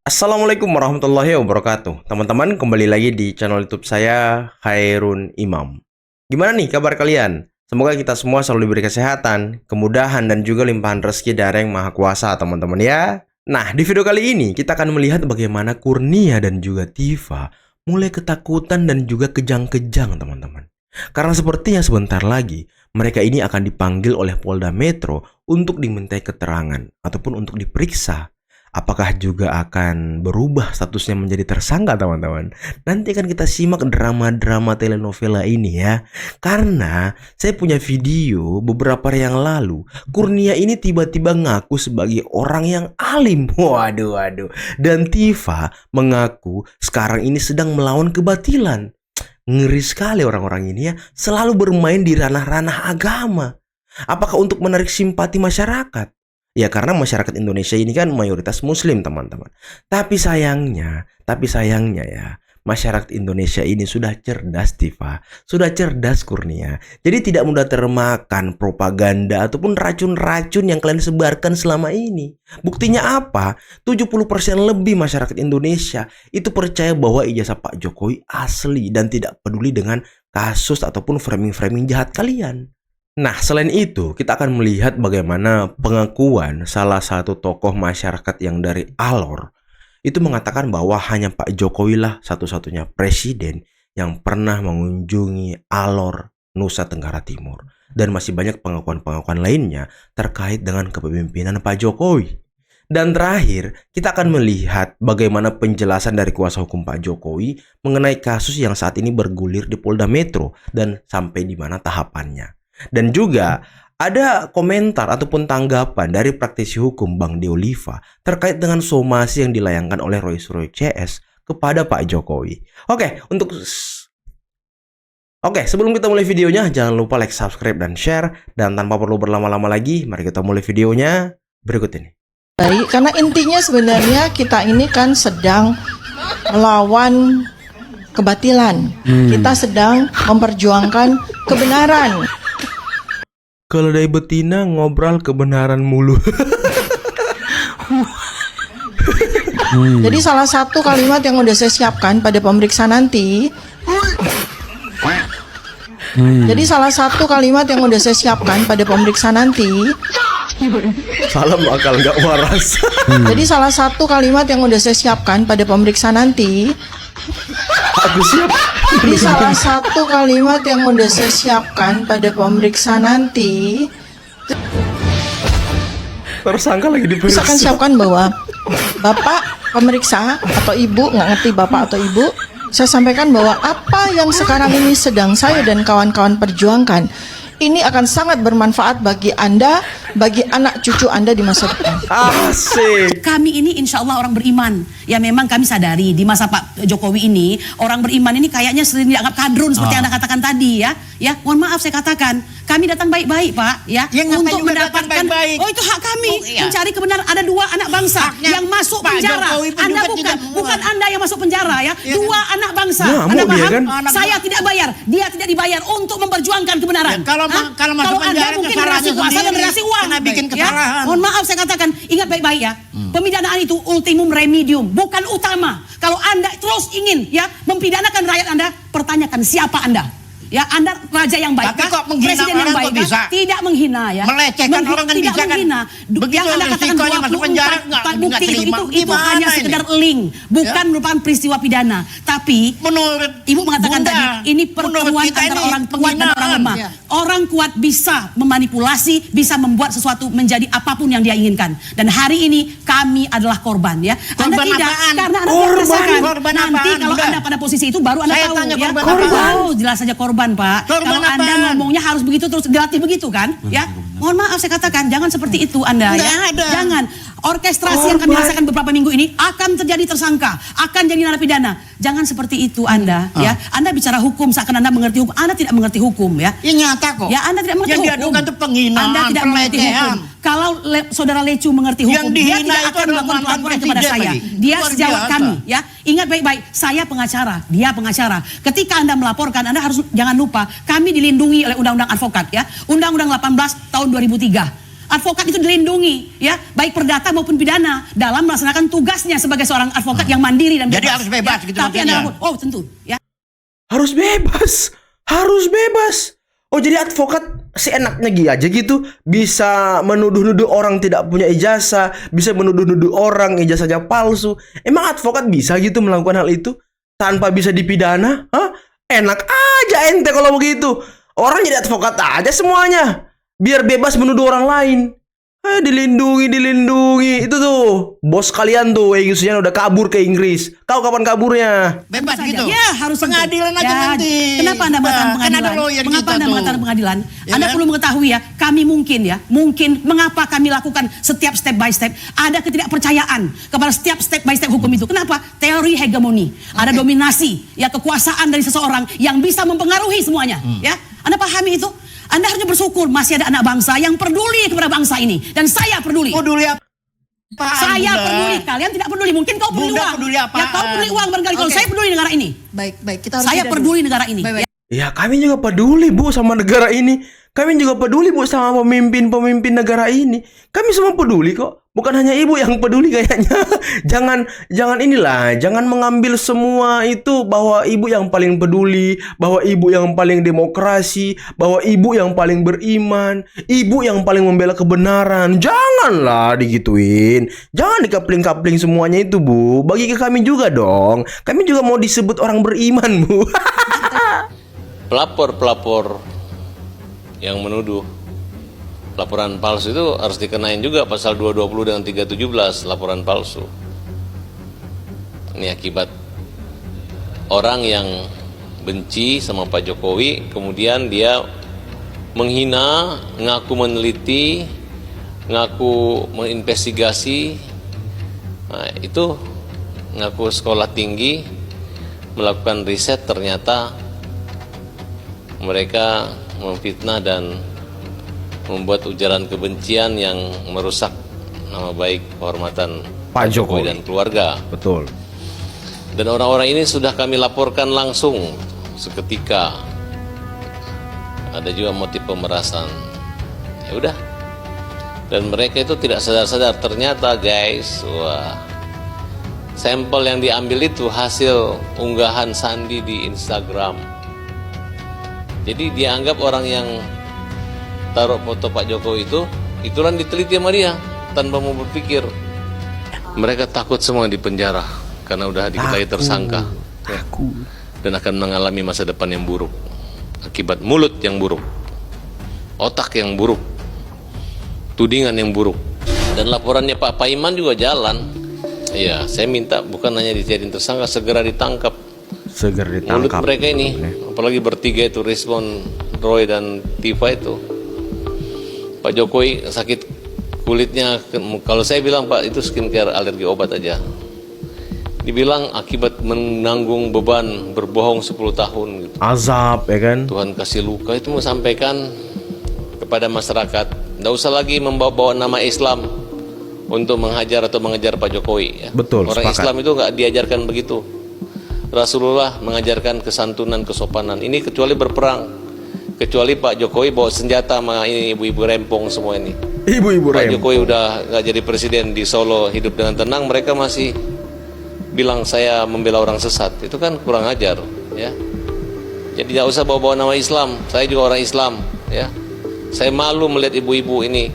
Assalamualaikum warahmatullahi wabarakatuh. Teman-teman, kembali lagi di channel YouTube saya, Khairun Imam. Gimana nih kabar kalian? Semoga kita semua selalu diberi kesehatan, kemudahan, dan juga limpahan rezeki dari Yang Maha Kuasa, teman-teman ya. Nah, di video kali ini kita akan melihat bagaimana Kurnia dan juga Tifa mulai ketakutan dan juga kejang-kejang, teman-teman. Karena sepertinya sebentar lagi mereka ini akan dipanggil oleh Polda Metro untuk dimintai keterangan ataupun untuk diperiksa. Apakah juga akan berubah statusnya menjadi tersangka, teman-teman? Nanti akan kita simak drama-drama telenovela ini ya. Karena saya punya video beberapa hari yang lalu, Kurnia ini tiba-tiba ngaku sebagai orang yang alim. Waduh. Dan Tifa mengaku sekarang ini sedang melawan kebatilan. Ngeri sekali orang-orang ini ya, selalu bermain di ranah-ranah agama. Apakah untuk menarik simpati masyarakat? Ya karena masyarakat Indonesia ini kan mayoritas muslim, teman-teman. Tapi sayangnya ya, masyarakat Indonesia ini sudah cerdas, Tifa. Sudah cerdas, Kurnia. Jadi tidak mudah termakan propaganda ataupun racun-racun yang kalian sebarkan selama ini. Buktinya apa? 70% lebih masyarakat Indonesia itu percaya bahwa ijazah Pak Jokowi asli dan tidak peduli dengan kasus ataupun framing-framing jahat kalian. Nah, selain itu, kita akan melihat bagaimana pengakuan salah satu tokoh masyarakat yang dari Alor itu mengatakan bahwa hanya Pak Jokowi lah satu-satunya presiden yang pernah mengunjungi Alor, Nusa Tenggara Timur. Dan masih banyak pengakuan-pengakuan lainnya terkait dengan kepemimpinan Pak Jokowi. Dan terakhir, kita akan melihat bagaimana penjelasan dari kuasa hukum Pak Jokowi mengenai kasus yang saat ini bergulir di Polda Metro dan sampai di mana tahapannya. Dan juga ada komentar ataupun tanggapan dari praktisi hukum Bang Deoliva terkait dengan somasi yang dilayangkan oleh Rolls-Royce CS kepada Pak Jokowi. Oke, sebelum kita mulai videonya, jangan lupa like, subscribe, dan share. Dan tanpa perlu berlama-lama lagi, mari kita mulai videonya berikut ini. Baik, karena intinya sebenarnya kita ini kan sedang melawan kebatilan. Kita sedang memperjuangkan kebenaran. Kalau dari betina ngobrol kebenaran mulu. Jadi salah satu kalimat yang udah saya siapkan pada pemeriksaan nanti. Jadi salah satu kalimat yang udah saya siapkan pada pemeriksaan nanti. Salam akal nggak waras. Jadi salah satu kalimat yang udah saya siapkan pada pemeriksaan nanti. Aku siap. Jadi salah satu kalimat yang udah saya siapkan pada pemeriksaan nanti. Tersangka lagi diperiksa. Saya akan siapkan bahwa Bapak pemeriksa atau Ibu, nggak ngerti Bapak atau Ibu, saya sampaikan bahwa apa yang sekarang ini sedang saya dan kawan-kawan perjuangkan ini akan sangat bermanfaat bagi Anda, bagi anak cucu Anda di masa depan. Asik. Kami ini insya Allah orang beriman. Ya memang kami sadari di masa Pak Jokowi ini orang beriman ini kayaknya sering dianggap kadrun seperti Anda katakan tadi ya. Ya, mohon maaf saya katakan, kami datang baik-baik Pak ya, untuk mendapatkan baik. Oh itu hak kami mencari kebenaran. Ada dua anak bangsa yang masuk Pak penjara. Anda bukan Anda yang masuk penjara ya. Dua anak bangsa. Anda paham? kan? Saya tidak bayar, dia tidak dibayar untuk memperjuangkan kebenaran. Kalau masuk Anda penjara mungkin kesalahannya relasi kuasa dan sendiri, relasi uang. kena bikin kesalahan. Mohon maaf saya katakan, ingat baik-baik ya. Pemidanaan itu ultimum remedium, bukan utama. Kalau Anda terus ingin ya mempidanakan rakyat Anda, pertanyakan siapa Anda. Ya, Anda raja yang baik, Tapi kok menghina presiden yang orang baik, kok bisa? Tidak menghina ya. Melecehkan orang kan tidak bisa kan? menghina. Begitu Yang Anda katakan risikonya masuk penjara, 24 nggak bukti terima. itu Gimana hanya ini? sekedar link, bukan merupakan peristiwa pidana. Tapi Menurut Ibu mengatakan Bunda, tadi ini menurut pertemuan kita antara ini orang kuat dan orang penghinaan. lemah. Ya. Orang kuat bisa memanipulasi, bisa membuat sesuatu menjadi apapun yang dia inginkan. Dan hari ini kami adalah korban ya. Anda Korban tidak, apaan? karena Anda Korban. tidak merasakan. Korban Nanti apaan, kalau Bunda? Anda pada posisi itu baru Anda Saya tahu tanya ya. korban apaan? Oh, jelas saja korban Pak. Korban Kalau Anda apaan? ngomongnya harus begitu terus dilatih begitu kan? Ya. Mohon maaf saya katakan jangan seperti itu Anda Nggak ya. ada. Jangan. Orkestrasi yang kami rasakan beberapa minggu ini akan terjadi tersangka, akan jadi narapidana. Jangan seperti itu Anda ya. Anda bicara hukum seakan Anda mengerti hukum. Anda tidak mengerti hukum ya. Ya nyata kok. Ya Anda tidak mengerti Yang hukum. diadukan itu penghinaan, Anda tidak mengerti pelecehan. hukum. Kalau Saudara Lecu mengerti Yang hukum, dia dihina tidak itu akan adalah melakukan mantan pelaporan kepada presiden saya. lagi. Dia Luar sejawat biasa. kami ya. Ingat baik-baik, saya pengacara, dia pengacara. Ketika Anda melaporkan, Anda harus jangan lupa kami dilindungi oleh Undang-Undang Advokat ya. Undang-Undang 18 tahun 2003. advokat itu dilindungi, ya, baik perdata maupun pidana dalam melaksanakan tugasnya sebagai seorang advokat yang mandiri dan Jadi harus bebas gitu Tapi maksudnya. oh tentu, ya. Harus bebas. Harus bebas. Oh, jadi advokat seenaknya aja gitu bisa menuduh-nuduh orang tidak punya ijazah, bisa menuduh-nuduh orang ijazahnya palsu. Emang advokat bisa gitu melakukan hal itu tanpa bisa dipidana? Hah? Enak aja ente kalau begitu. Orang jadi advokat aja semuanya. Biar bebas menuduh orang lain. Dilindungi. Itu tuh, bos kalian tuh, Egy Sujana udah kabur ke Inggris. Kau kapan kaburnya? Bebas Tentu saja. gitu. Ya, harus Pengadilan tentu. aja Ya, nanti. Kenapa Anda mengatakan Kan pengadilan? ada lawyer Mengapa kita Anda tuh. mengatakan pengadilan? Ya Anda kan? perlu mengetahui ya, kami mungkin mengapa kami lakukan setiap step by step. Ada ketidakpercayaan kepada setiap step by step hukum itu. Kenapa? Teori hegemoni. Ada dominasi, ya, kekuasaan dari seseorang yang bisa mempengaruhi semuanya. Ya, Anda pahami itu? Anda harusnya bersyukur masih ada anak bangsa yang peduli kepada bangsa ini. Dan saya peduli. Peduli apa? Saya peduli, kalian tidak peduli. Mungkin kau peduli Bunda uang. peduli Ya, apaan? kau peduli uang barangkali. Kalau Oke. saya peduli negara ini. Baik, kita harus Saya jeda peduli dulu. negara ini. Baik. Ya, kami juga peduli, Bu, sama negara ini. Kami juga peduli, Bu, sama pemimpin-pemimpin negara ini. Kami semua peduli kok. Bukan hanya Ibu yang peduli kayaknya. Jangan inilah, jangan mengambil semua itu bahwa Ibu yang paling peduli, bahwa Ibu yang paling demokrasi, bahwa Ibu yang paling beriman, Ibu yang paling membela kebenaran. Janganlah digituin. Jangan dikapling-kapling semuanya itu, Bu. Bagi ke kami juga dong. Kami juga mau disebut orang beriman, Bu. Pelapor-pelapor yang menuduh laporan palsu itu harus dikenain juga pasal 220 dengan 317 laporan palsu. Ini akibat orang yang benci sama Pak Jokowi, kemudian dia menghina, ngaku meneliti, ngaku menginvestigasi, nah, itu ngaku sekolah tinggi, melakukan riset, ternyata mereka memfitnah dan membuat ujaran kebencian yang merusak nama baik kehormatan Pak Jokowi dan keluarga. Betul. Dan orang-orang ini sudah kami laporkan langsung seketika. Ada juga motif pemerasan. Ya udah. Dan mereka itu tidak sadar-sadar, ternyata guys, wah, sampel yang diambil itu hasil unggahan Sandi di Instagram. Jadi dianggap orang yang taruh foto Pak Jokowi itulah diteliti sama dia tanpa mau berpikir. Mereka takut semua di penjara karena udah diketahui tersangka, ya, dan akan mengalami masa depan yang buruk akibat mulut yang buruk, otak yang buruk, tudingan yang buruk. Dan laporannya Pak Paiman juga jalan. Iya, saya minta bukan hanya dijadiin tersangka, segera ditangkap. Segera Mulut ditangkap. mereka ini, apalagi bertiga itu, Rizwan, Roy, dan Tifa itu. Pak Jokowi sakit kulitnya, kalau saya bilang Pak itu skincare alergi obat aja. Dibilang akibat menanggung beban berbohong 10 tahun gitu. Azab, ya kan? Tuhan kasih luka, itu mau sampaikan kepada masyarakat. Nggak usah lagi membawa-bawa nama Islam untuk menghajar atau mengejar Pak Jokowi, ya. Betul, Orang sepakat. Islam itu nggak diajarkan begitu. Rasulullah mengajarkan kesantunan, kesopanan. Ini kecuali berperang. Kecuali Pak Jokowi bawa senjata sama ini ibu-ibu rempong semua ini. Ibu-ibu Pak rem. Jokowi udah nggak jadi presiden di Solo, hidup dengan tenang, mereka masih bilang saya membela orang sesat. Itu kan kurang ajar, ya. Jadi nggak usah bawa-bawa nama Islam. Saya juga orang Islam, ya. Saya malu melihat ibu-ibu ini.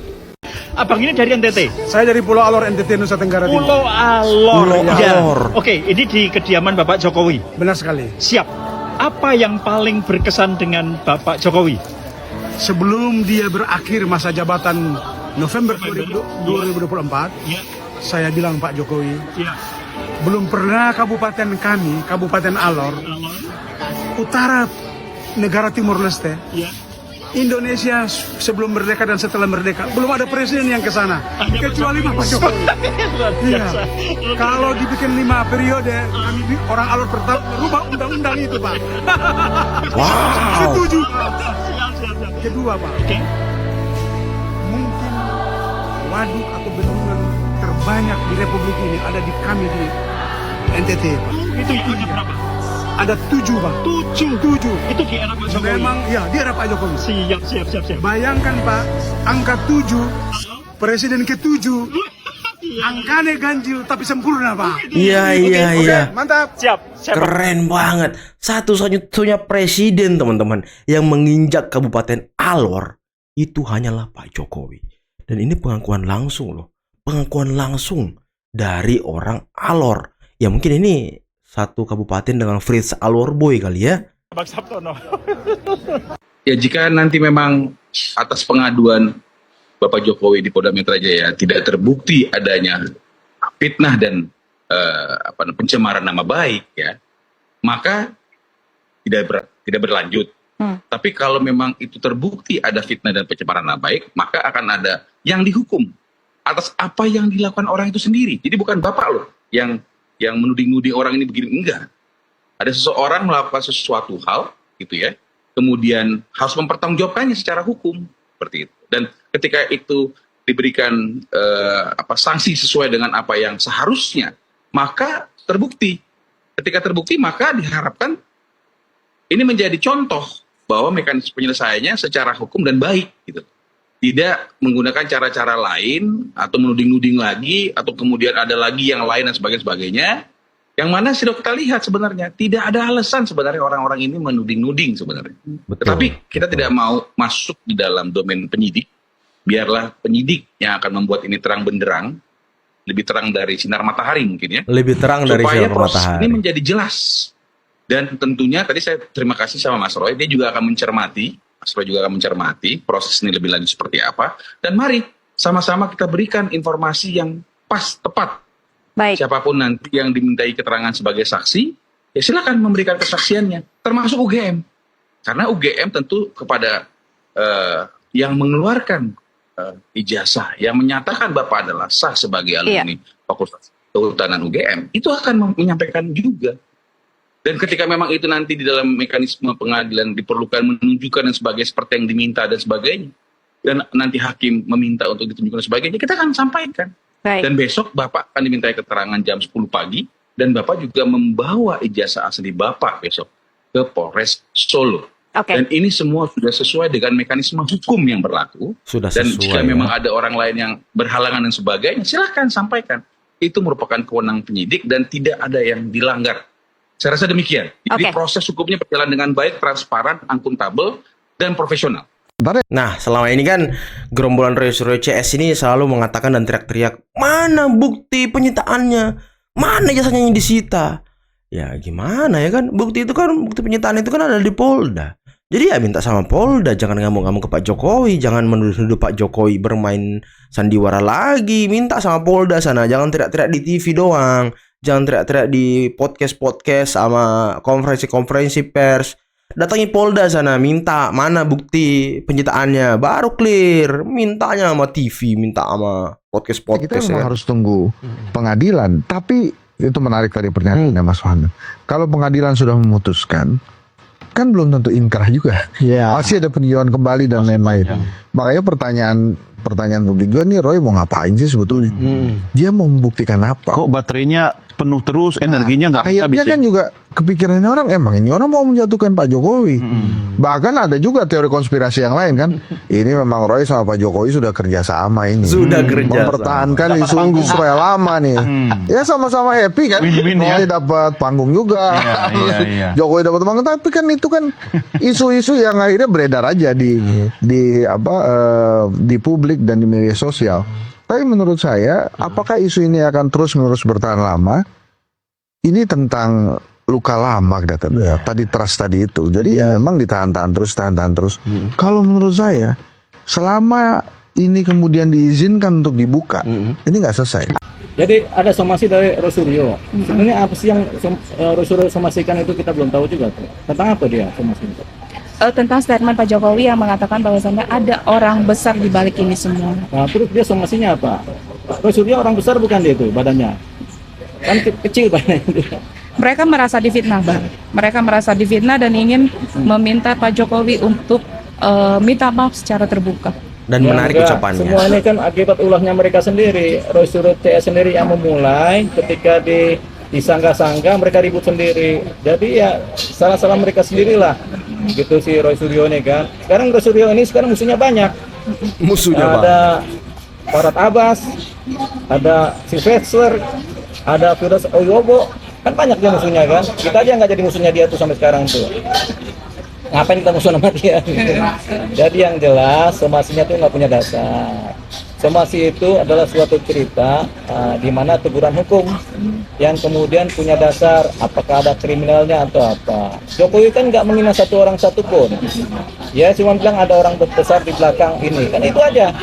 Abang ini dari NTT? Saya dari Pulau Alor, NTT, Nusa Tenggara Timur. Pulau Alor. Pulau Ya. Alor. Oke, ini di kediaman Bapak Jokowi. Benar sekali. Siap. Apa yang paling berkesan dengan Bapak Jokowi? Sebelum dia berakhir masa jabatan November 2024, saya bilang Pak Jokowi, Ya. belum pernah kabupaten kami, Kabupaten Alor, utara negara Timur Leste, Ya. Indonesia sebelum merdeka dan setelah merdeka, belum ada presiden yang ke sana, kecuali Bapak Jokowi. Iya. Kalau dibikin 5 periode, kami orang Alor pertama merubah undang-undang itu, Pak. Wow. Setuju. Kedua, Pak. Oke. Mungkin waduk atau bendungan terbanyak di Republik ini ada di kami di NTT, Pak. Itu ada berapa? Ada 7, Pak. 7. Itu di era Pak Jokowi. Memang, ya, di era Pak Jokowi. Siap. Bayangkan, Pak, angka 7 presiden ke-7. Angkanya ganjil tapi sempurna, Pak. Iya. Mantap. Siap. Keren banget. Satu-satunya presiden, teman-teman, yang menginjak Kabupaten Alor itu hanyalah Pak Jokowi. Dan ini pengakuan langsung loh. Pengakuan langsung dari orang Alor. Ya mungkin ini satu kabupaten dengan Fritz Alor Boy kali ya. Bang Sabtono. Ya jika nanti memang atas pengaduan Bapak Jokowi di Polda Metro Jaya tidak terbukti adanya fitnah dan pencemaran nama baik, ya, maka tidak berlanjut. Tapi kalau memang itu terbukti ada fitnah dan pencemaran nama baik, maka akan ada yang dihukum atas apa yang dilakukan orang itu sendiri. Jadi bukan Bapak loh yang menuding-nuding orang ini begini, enggak. Ada seseorang melakukan sesuatu hal gitu ya, kemudian harus mempertanggungjawabkannya secara hukum seperti itu. Dan ketika itu diberikan sanksi sesuai dengan apa yang seharusnya, maka terbukti. Ketika terbukti, maka diharapkan ini menjadi contoh bahwa mekanisme penyelesaiannya secara hukum dan baik gitu. Tidak menggunakan cara-cara lain atau menuding-nuding lagi atau kemudian ada lagi yang lain dan sebagainya. Yang mana sudah kita lihat sebenarnya tidak ada alasan sebenarnya orang-orang ini menuding-nuding sebenarnya. Betul. Tetapi kita tidak mau masuk di dalam domain penyidik. Biarlah penyidik yang akan membuat ini terang benderang, lebih terang dari sinar matahari mungkin ya. Lebih terang dari supaya sinar proses matahari. ini menjadi jelas. Dan tentunya tadi saya terima kasih sama Mas Roy, dia juga akan mencermati, Mas Roy juga akan mencermati proses ini lebih lanjut seperti apa. Dan mari sama-sama kita berikan informasi yang pas, tepat. Baik. Siapapun nanti yang dimintai keterangan sebagai saksi, ya silakan memberikan kesaksiannya, termasuk UGM. Karena UGM tentu kepada yang mengeluarkan ijazah, yang menyatakan Bapak adalah sah sebagai alumni Fakultas Kehutanan UGM, itu akan menyampaikan juga. Dan ketika memang itu nanti di dalam mekanisme pengadilan diperlukan menunjukkan dan sebagainya seperti yang diminta dan sebagainya, dan nanti hakim meminta untuk ditunjukkan dan sebagainya, kita akan sampaikan. Baik. Dan besok Bapak akan dimintai keterangan jam 10 pagi, dan Bapak juga membawa ijazah asli Bapak besok ke Polres Solo. Oke. Dan ini semua sudah sesuai dengan mekanisme hukum yang berlaku. Sudah Dan sesuai, jika ya. memang ada orang lain yang berhalangan dan sebagainya, silahkan sampaikan. Itu merupakan kewenangan penyidik dan tidak ada yang dilanggar. Saya rasa demikian. Jadi Oke. proses hukumnya berjalan dengan baik, transparan, akuntabel, dan profesional. Nah, selama ini kan gerombolan Roy Suryo CS ini selalu mengatakan dan teriak-teriak, mana bukti penyitaannya? Mana jasanya yang disita? Ya gimana ya kan? Bukti penyitaan itu kan ada di Polda. Jadi ya minta sama Polda, jangan ngamuk-ngamuk ke Pak Jokowi, jangan menuduh Pak Jokowi bermain sandiwara lagi. Minta sama Polda sana, jangan teriak-teriak di TV doang. Jangan teriak-teriak di podcast sama konferensi pers. Datangi Polda sana, minta mana bukti penyitaannya, baru clear. Mintanya sama TV, minta sama podcast Kita memang ya. harus tunggu pengadilan. Tapi itu menarik tadi pernyataannya Mas Wan. Kalau pengadilan sudah memutuskan, kan belum tentu inkrah juga. Masih ada peninjauan kembali dan lain-lain. Makanya pertanyaan publik gue nih, Roy mau ngapain sih sebetulnya? Dia mau membuktikan apa? Kok baterainya penuh terus, energinya nggak Akhirnya habis? kan juga kepikirannya orang, emang ini orang mau menjatuhkan Pak Jokowi. Bahkan ada juga teori konspirasi yang lain kan. Ini memang Roy sama Pak Jokowi sudah kerja sama ini. Sudah kerja mempertahankan isu supaya lama nih. Ya sama-sama happy kan. Win-win ya. Roy dapat panggung juga. Iya. Jokowi dapat panggung, tapi kan itu kan isu-isu yang akhirnya beredar aja di publik dan di media sosial. Tapi menurut saya, apakah isu ini akan terus-menerus bertahan lama? Ini tentang luka lama katanya. Tadi trust tadi itu. Jadi ya memang ditahan-tahan terus. Kalau menurut saya, selama ini kemudian diizinkan untuk dibuka, ini nggak selesai. Jadi ada somasi dari Roy Suryo. Sebenarnya apa sih yang Roy Suryo somasikan itu kita belum tahu juga. Tentang apa dia somasi itu? Tentang statement Pak Jokowi yang mengatakan bahwasannya ada orang besar di balik ini semua. Nah, terus dia somasinya apa? Roy Suryo orang besar bukan dia itu badannya? Kan kecil badannya. Mereka merasa difitnah, Bang. Mereka merasa difitnah dan ingin meminta Pak Jokowi untuk minta maaf secara terbuka. Dan menarik ucapannya. Semua ini kan akibat ulahnya mereka sendiri. Roy Suryo CS sendiri yang memulai, ketika disangka-sangka mereka ribut sendiri. Jadi ya salah-salah mereka sendirilah. Gitu si Roy Suryo ini kan. Sekarang Roy Suryo ini musuhnya banyak. Musuhnya ada Farhad Abbas, ada Sylvester, ada Firdaus Oyobo, kan banyak dia musuhnya kan. Kita aja nggak jadi musuhnya dia tuh sampai sekarang tuh. Ngapain kita musuh sama dia? Jadi yang jelas somasinya tuh nggak punya dasar. Somasi itu adalah suatu cerita di mana teguran hukum yang kemudian punya dasar apakah ada kriminalnya atau apa. Jokowi kan nggak menghina satu orang satupun. Ya cuma bilang ada orang besar di belakang ini, kan itu aja.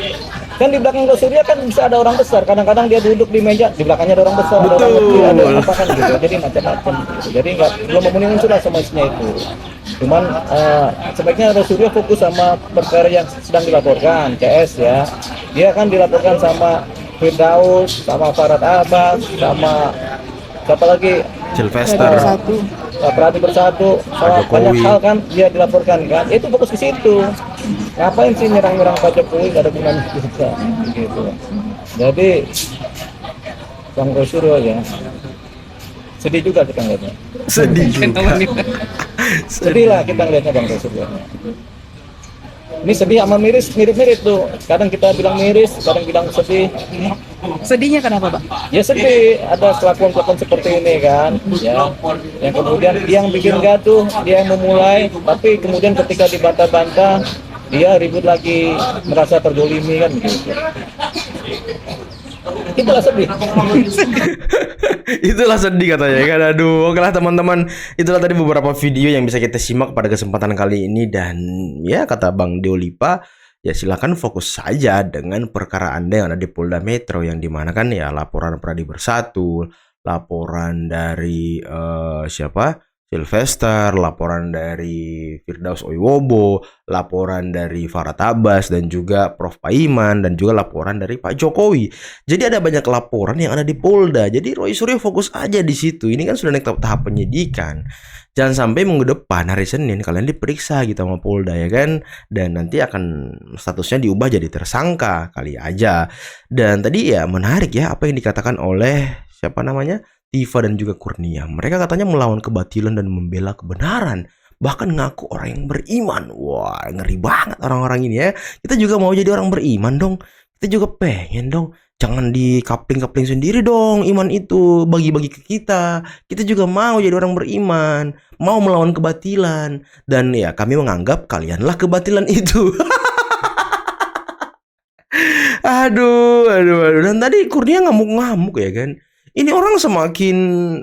Kan di belakang Bang Surya kan bisa ada orang besar. Kadang-kadang dia duduk di meja, di belakangnya ada orang besar, ada orang kecil, ada apa kan gitu. Jadi macam-macam. Gitu. Jadi belum memenuhi unsur somasinya itu. Cuman sebaiknya Bang Surya fokus sama perkara yang sedang dilaporkan, CS ya. Dia kan dilaporkan sama Firdaus, sama Farhad Abbas, sama siapa lagi? Sylvester, Pradi Bersatu, sama banyak hal kan dia dilaporkan kan. Itu fokus ke situ. Ngapain sih nyerang-nyerang Pak Jokowi, gak ada gunanya juga gitu. Jadi Bang Surya ya sedih juga kita ngeliatnya. Sedih lah kita ngeliatnya Bang Surya. Ini sedih sama miris, mirip-mirip tuh. Kadang kita bilang miris, kadang bilang sedih. Sedihnya kenapa, Pak? Ya sedih, ada kelakuan-kelakuan seperti ini kan. Ya, yang kemudian dia yang bikin gaduh, dia yang memulai, tapi kemudian ketika dibantah-bantah, dia ribut lagi, merasa terzolimi kan begitu. Itulah sedih. Itulah sedih katanya kan. Aduh, oke lah teman-teman. Itulah tadi beberapa video yang bisa kita simak pada kesempatan kali ini. Dan ya kata Bang Deolipa, ya silakan fokus saja dengan perkara Anda yang ada di Polda Metro, yang dimana kan ya laporan Pradi Bersatu, laporan dari siapa? Sylvester, laporan dari Firdaus Oyobo, laporan dari Farhad Abbas, dan juga Prof. Paiman, dan juga laporan dari Pak Jokowi. Jadi ada banyak laporan yang ada di Polda. Jadi Roy Suryo fokus aja di situ. Ini kan sudah naik tahap penyidikan. Jangan sampai minggu depan hari Senin kalian diperiksa gitu sama Polda ya kan. Dan nanti akan statusnya diubah jadi tersangka kali aja. Dan tadi ya menarik ya apa yang dikatakan oleh siapa namanya? Tiva dan juga Kurnia. Mereka katanya melawan kebatilan dan membela kebenaran. Bahkan ngaku orang yang beriman. Wah, ngeri banget orang-orang ini ya. Kita juga mau jadi orang beriman dong. Kita juga pengen dong. Jangan dikapling-kapling sendiri dong iman itu. Bagi-bagi ke kita. Kita juga mau jadi orang beriman. Mau melawan kebatilan. Dan ya kami menganggap kalianlah kebatilan itu. Aduh. Dan tadi Kurnia ngamuk-ngamuk ya kan. Ini orang semakin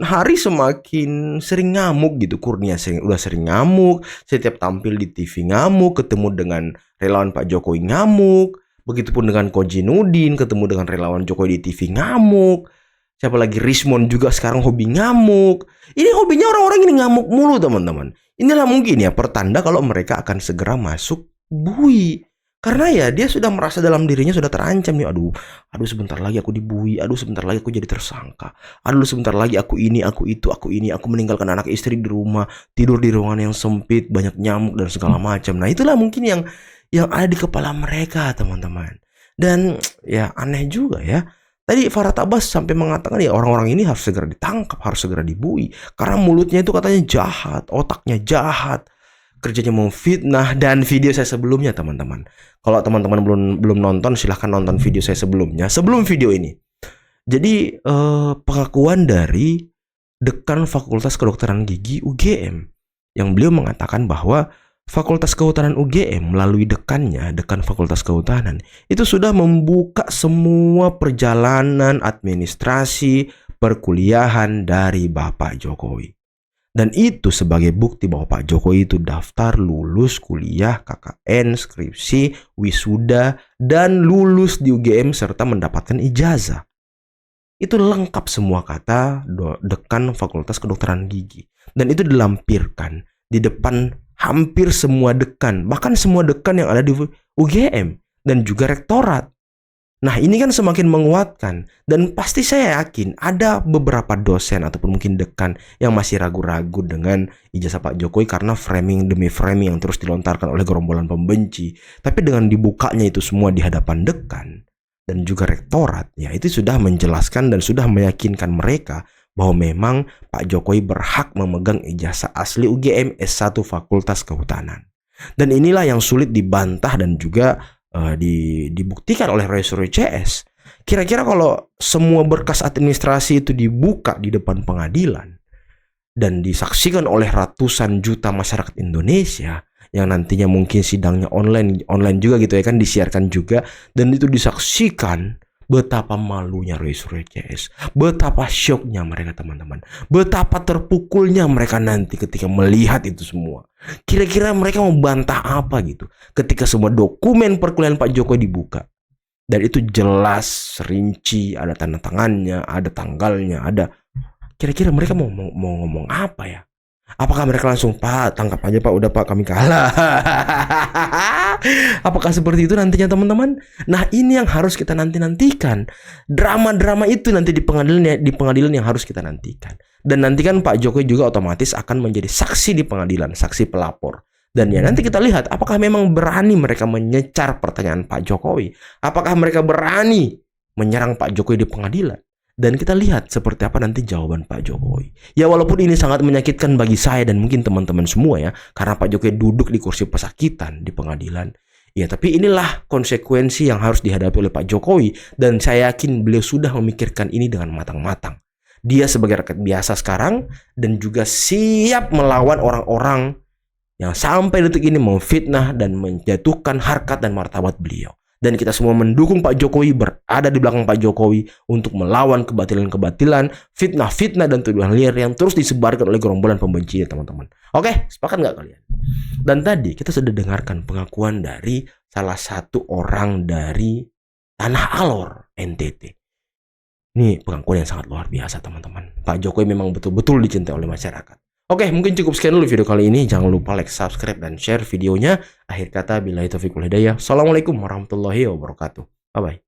hari semakin sering ngamuk gitu. Kurnia udah sering ngamuk, setiap tampil di TV ngamuk, ketemu dengan relawan Pak Jokowi ngamuk, begitupun dengan Koji Nudin ketemu dengan relawan Jokowi di TV ngamuk. Siapa lagi, Rismon juga sekarang hobi ngamuk. Ini hobinya orang-orang ini ngamuk mulu teman-teman. Inilah mungkin ya pertanda kalau mereka akan segera masuk bui. Karena ya dia sudah merasa dalam dirinya sudah terancam nih. Aduh sebentar lagi aku dibui. Aduh sebentar lagi aku jadi tersangka. Aduh sebentar lagi aku ini, aku itu, aku ini. Aku meninggalkan anak istri di rumah, tidur di ruangan yang sempit, banyak nyamuk dan segala macam. Nah itulah mungkin yang ada di kepala mereka teman-teman. Dan ya aneh juga ya. Tadi Farhad Abbas sampai mengatakan ya orang-orang ini harus segera ditangkap, harus segera dibui. Karena mulutnya itu katanya jahat, otaknya jahat. Kerjanya memfitnah. Dan video saya sebelumnya teman-teman, kalau teman-teman belum nonton silahkan nonton video saya sebelumnya, sebelum video ini. Jadi pengakuan dari Dekan Fakultas Kedokteran Gigi UGM, yang beliau mengatakan bahwa Fakultas Kehutanan UGM melalui dekannya, Dekan Fakultas Kehutanan, itu sudah membuka semua perjalanan administrasi perkuliahan dari Bapak Jokowi. Dan itu sebagai bukti bahwa Pak Jokowi itu daftar, lulus kuliah, KKN, skripsi, wisuda, dan lulus di UGM serta mendapatkan ijazah. Itu lengkap semua kata Dekan Fakultas Kedokteran Gigi. Dan itu dilampirkan di depan hampir semua dekan, bahkan semua dekan yang ada di UGM dan juga rektorat. Nah ini kan semakin menguatkan. Dan pasti saya yakin ada beberapa dosen ataupun mungkin dekan yang masih ragu-ragu dengan ijazah Pak Jokowi karena framing demi framing yang terus dilontarkan oleh gerombolan pembenci. Tapi dengan dibukanya itu semua di hadapan dekan dan juga rektorat, ya itu sudah menjelaskan dan sudah meyakinkan mereka bahwa memang Pak Jokowi berhak memegang ijazah asli UGM S1 Fakultas Kehutanan. Dan inilah yang sulit dibantah dan juga dibuktikan oleh Roy CS, kira-kira kalau semua berkas administrasi itu dibuka di depan pengadilan dan disaksikan oleh ratusan juta masyarakat Indonesia yang nantinya mungkin sidangnya online juga gitu ya kan, disiarkan juga, dan itu disaksikan, betapa malunya Roy CS, betapa syoknya mereka teman-teman, betapa terpukulnya mereka nanti ketika melihat itu semua. Kira-kira mereka mau bantah apa gitu ketika semua dokumen perkuliahan Pak Jokowi dibuka, dan itu jelas rinci, ada tanda tangannya, ada tanggalnya, ada. Kira-kira mereka mau ngomong apa ya? Apakah mereka langsung, Pak, tangkap aja Pak, udah Pak, kami kalah? Apakah seperti itu nantinya teman-teman? Nah, ini yang harus kita nantikan. Drama-drama itu nanti di pengadilan yang harus kita nantikan. Dan nanti kan Pak Jokowi juga otomatis akan menjadi saksi di pengadilan, saksi pelapor. Dan ya nanti kita lihat apakah memang berani mereka menyecar pertanyaan Pak Jokowi. Apakah mereka berani menyerang Pak Jokowi di pengadilan. Dan kita lihat seperti apa nanti jawaban Pak Jokowi. Ya walaupun ini sangat menyakitkan bagi saya dan mungkin teman-teman semua ya, karena Pak Jokowi duduk di kursi pesakitan di pengadilan. Ya tapi inilah konsekuensi yang harus dihadapi oleh Pak Jokowi. Dan saya yakin beliau sudah memikirkan ini dengan matang-matang. Dia sebagai rakyat biasa sekarang dan juga siap melawan orang-orang yang sampai detik ini memfitnah dan menjatuhkan harkat dan martabat beliau. Dan kita semua mendukung Pak Jokowi, berada di belakang Pak Jokowi untuk melawan kebatilan-kebatilan, fitnah-fitnah dan tuduhan liar yang terus disebarkan oleh gerombolan pembenci ya teman-teman. Oke, sepakat nggak kalian? Dan tadi kita sudah dengarkan pengakuan dari salah satu orang dari Tanah Alor, NTT. Ini pengakuan yang sangat luar biasa teman-teman. Pak Jokowi memang betul-betul dicintai oleh masyarakat. Oke, mungkin cukup sekian dulu video kali ini. Jangan lupa like, subscribe, dan share videonya. Akhir kata, billahi taufiq wal hidayah. Assalamualaikum warahmatullahi wabarakatuh. Bye-bye.